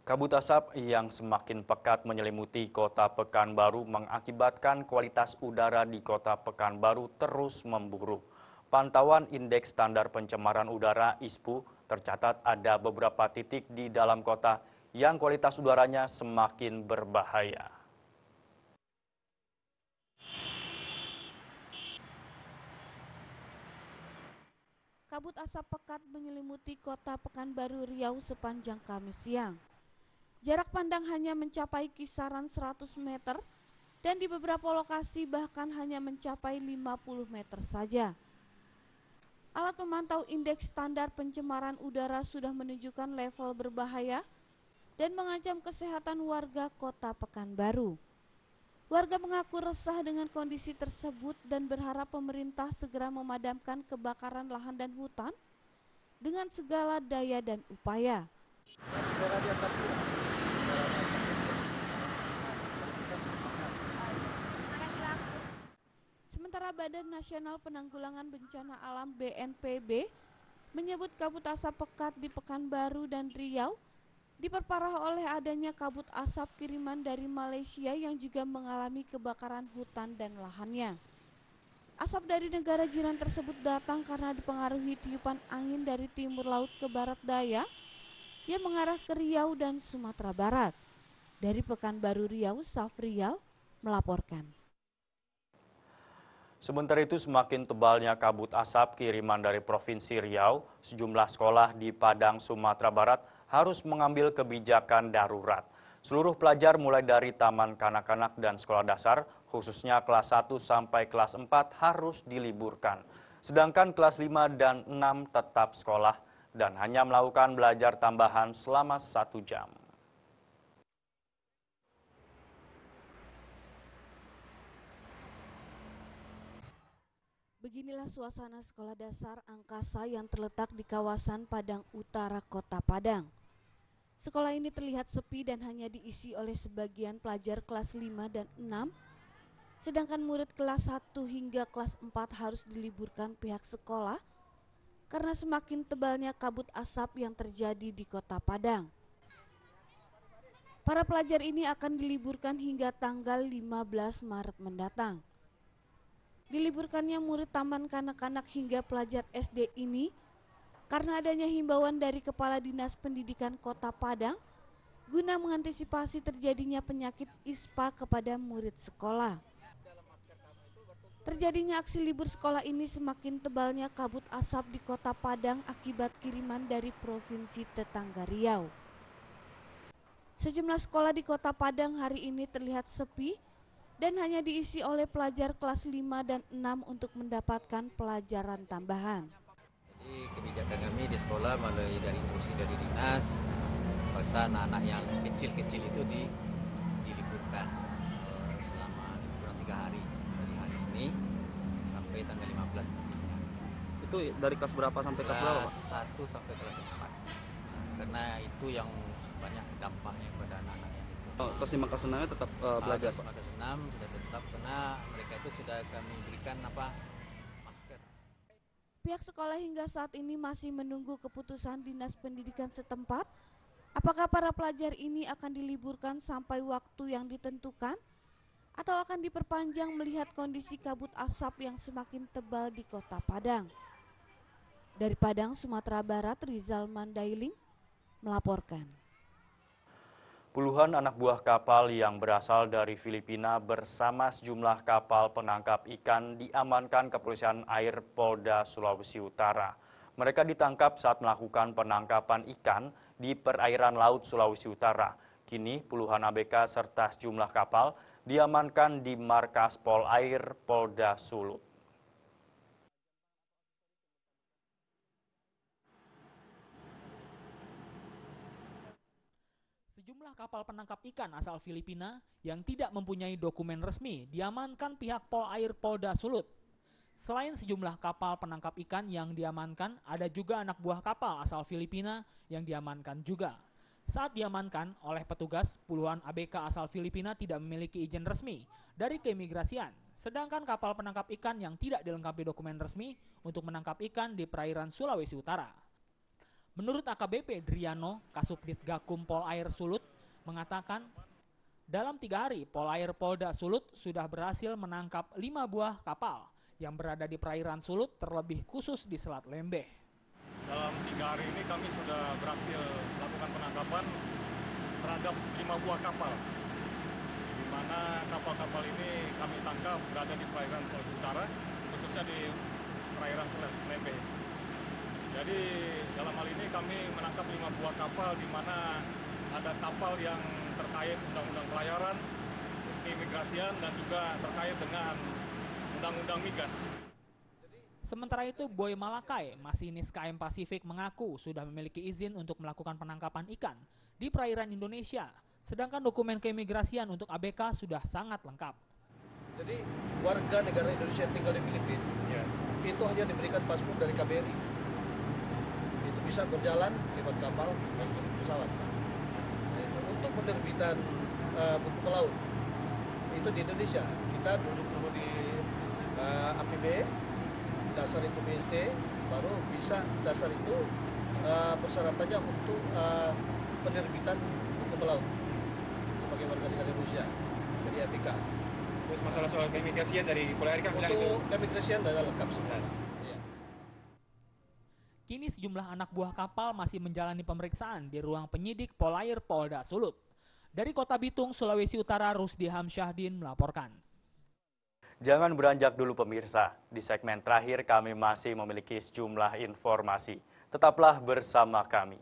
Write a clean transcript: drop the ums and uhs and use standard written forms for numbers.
Kabut asap yang semakin pekat menyelimuti kota Pekanbaru mengakibatkan kualitas udara di kota Pekanbaru terus memburuk. Pantauan Indeks Standar Pencemaran Udara (ISPU) tercatat ada beberapa titik di dalam kota yang kualitas udaranya semakin berbahaya. Kabut asap pekat menyelimuti kota Pekanbaru Riau sepanjang Kamis siang. Jarak pandang hanya mencapai kisaran 100 meter dan di beberapa lokasi bahkan hanya mencapai 50 meter saja. Alat pemantau indeks standar pencemaran udara sudah menunjukkan level berbahaya dan mengancam kesehatan warga kota Pekanbaru. Warga mengaku resah dengan kondisi tersebut dan berharap pemerintah segera memadamkan kebakaran lahan dan hutan dengan segala daya dan upaya. Sementara Badan Nasional Penanggulangan Bencana Alam (BNPB) menyebut kabut asap pekat di Pekanbaru dan Riau diperparah oleh adanya kabut asap kiriman dari Malaysia yang juga mengalami kebakaran hutan dan lahannya. Asap dari negara jiran tersebut datang karena dipengaruhi tiupan angin dari timur laut ke barat daya yang mengarah ke Riau dan Sumatera Barat. Dari Pekanbaru Riau, Safrial melaporkan. Sementara itu semakin tebalnya kabut asap kiriman dari Provinsi Riau, sejumlah sekolah di Padang, Sumatera Barat harus mengambil kebijakan darurat. Seluruh pelajar mulai dari taman kanak-kanak dan sekolah dasar, khususnya kelas 1 sampai kelas 4 harus diliburkan. Sedangkan kelas 5 dan 6 tetap sekolah dan hanya melakukan belajar tambahan selama 1 jam. Beginilah suasana sekolah dasar Angkasa yang terletak di kawasan Padang Utara, Kota Padang. Sekolah ini terlihat sepi dan hanya diisi oleh sebagian pelajar kelas 5 dan 6, sedangkan murid kelas 1 hingga kelas 4 harus diliburkan pihak sekolah karena semakin tebalnya kabut asap yang terjadi di Kota Padang. Para pelajar ini akan diliburkan hingga tanggal 15 Maret mendatang. Diliburkannya murid taman kanak-kanak hingga pelajar SD ini karena adanya himbauan dari Kepala Dinas Pendidikan Kota Padang guna mengantisipasi terjadinya penyakit ISPA kepada murid sekolah. Terjadinya aksi libur sekolah ini semakin tebalnya kabut asap di Kota Padang akibat kiriman dari provinsi tetangga Riau. Sejumlah sekolah di Kota Padang hari ini terlihat sepi dan hanya diisi oleh pelajar kelas 5 dan 6 untuk mendapatkan pelajaran tambahan. Jadi kebijakan kami di sekolah melalui dari instruksi dari dinas, paksa anak-anak yang kecil-kecil itu diliburkan selama liburan 3 hari dari hari ini sampai tanggal 15 nantinya. Itu dari kelas berapa sampai kelas berapa, Pak? Kelas 1 sampai kelas 4. Karena itu yang banyak dampaknya pada anak-anak yang itu. Kelas 5 kelas 6 tetap belajar, Pak? Kelas 6 sudah tetap karena mereka itu sudah kami berikan masker. Pihak sekolah hingga saat ini masih menunggu keputusan Dinas Pendidikan setempat. Apakah para pelajar ini akan diliburkan sampai waktu yang ditentukan atau akan diperpanjang melihat kondisi kabut asap yang semakin tebal di Kota Padang. Dari Padang, Sumatera Barat, Rizal Mandailing melaporkan. Puluhan anak buah kapal yang berasal dari Filipina bersama sejumlah kapal penangkap ikan diamankan Kepolisian Air Polda Sulawesi Utara. Mereka ditangkap saat melakukan penangkapan ikan di perairan Laut Sulawesi Utara. Kini puluhan ABK serta sejumlah kapal diamankan di markas Polair Polda Sulut. Sejumlah kapal penangkap ikan asal Filipina yang tidak mempunyai dokumen resmi diamankan pihak Polair Polda Sulut. Selain sejumlah kapal penangkap ikan yang diamankan, ada juga anak buah kapal asal Filipina yang diamankan juga. Saat diamankan oleh petugas, puluhan ABK asal Filipina tidak memiliki izin resmi dari keimigrasian, sedangkan kapal penangkap ikan yang tidak dilengkapi dokumen resmi untuk menangkap ikan di perairan Sulawesi Utara. Menurut AKBP Driano, Kasubdit Gakum Polair Sulut, mengatakan, dalam 3 hari Polair Polda Sulut sudah berhasil menangkap 5 buah kapal yang berada di perairan Sulut, terlebih khusus di Selat Lembeh. Dalam 3 hari ini kami sudah berhasil melakukan penangkapan terhadap 5 buah kapal, di mana kapal-kapal ini kami tangkap berada di perairan Sulawesi Utara, khususnya di perairan Selat Lembeh. Jadi dalam hal ini kami menangkap 5 buah kapal, di mana ada kapal yang terkait undang-undang pelayaran, keimigrasian, dan juga terkait dengan undang-undang migas. Sementara itu, Boy Malakai, masinis KM Pasifik, mengaku sudah memiliki izin untuk melakukan penangkapan ikan di perairan Indonesia, sedangkan dokumen keimigrasian untuk ABK sudah sangat lengkap. Jadi warga negara Indonesia yang tinggal di Filipina, itu hanya diberikan paspor dari KBRI. Itu bisa berjalan lewat kapal maupun pesawat. Untuk penerbitan buku pelaut itu di Indonesia, kita dulu di APB, dasar itu BSD, baru bisa dasar itu persyaratannya untuk penerbitan buku pelaut sebagai warga negara Indonesia dari ABK. Terus masalah soal keimigrasian dari Polair kan bilang itu? Untuk keimigrasian sudah lengkap semua. Kini sejumlah anak buah kapal masih menjalani pemeriksaan di ruang penyidik Polair Polda Sulut. Dari Kota Bitung, Sulawesi Utara, Rusdi Hamsyahdin melaporkan. Jangan beranjak dulu pemirsa, di segmen terakhir kami masih memiliki sejumlah informasi. Tetaplah bersama kami.